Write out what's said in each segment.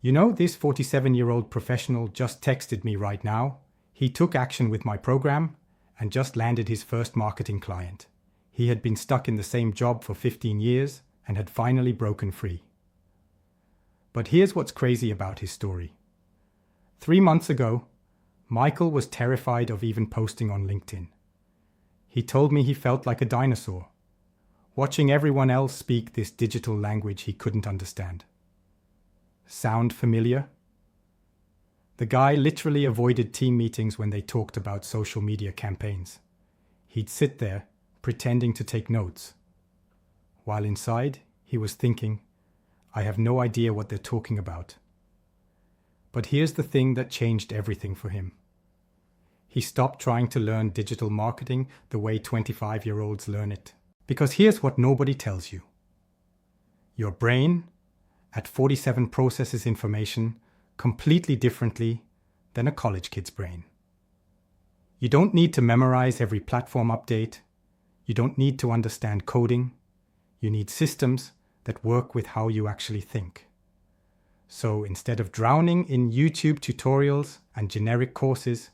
You know, this 47-year-old professional just texted me right now. He took action with my program and just landed his first marketing client. He had been stuck in the same job for 15 years and had finally broken free. But here's what's crazy about his story. 3 months ago, Michael was terrified of even posting on LinkedIn. He told me he felt like a dinosaur, watching everyone else speak this digital language he couldn't understand. Sound familiar? The guy literally avoided team meetings when they talked about social media campaigns. He'd sit there, pretending to take notes, while inside he was thinking, I have no idea what they're talking about. But here's the thing that changed everything for him. He stopped trying to learn digital marketing the way 25-year-olds learn it. Because here's what nobody tells you. Your brain, at 47, processes information completely differently than a college kid's brain. You don't need to memorize every platform update. You don't need to understand coding. You need systems that work with how you actually think. So instead of drowning in YouTube tutorials and generic courses,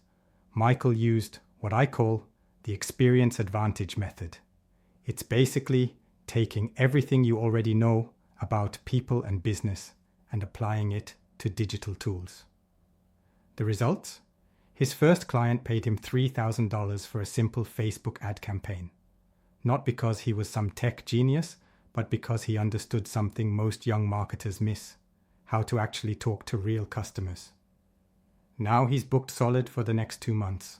Michael used what I call the experience advantage method. It's basically taking everything you already know about people and business and applying it to digital tools. The results? His first client paid him $3,000 for a simple Facebook ad campaign. Not because he was some tech genius, but because he understood something most young marketers miss: how to actually talk to real customers. Now he's booked solid for the next 2 months.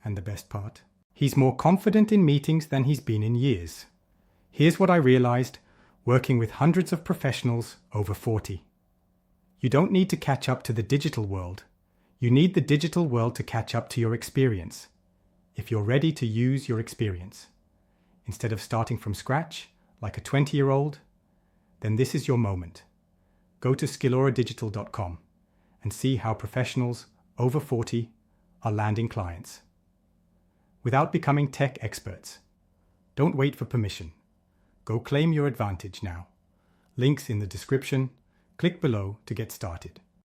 And the best part? He's more confident in meetings than he's been in years. Here's what I realized working with hundreds of professionals over 40. You don't need to catch up to the digital world. You need the digital world to catch up to your experience, if you're ready to use your experience. Instead of starting from scratch, like a 20-year-old, then this is your moment. Go to skilloradigital.com and see how professionals over 40 are landing clients. Without becoming tech experts. Don't wait for permission. Go claim your advantage now. Links in the description. Click below to get started.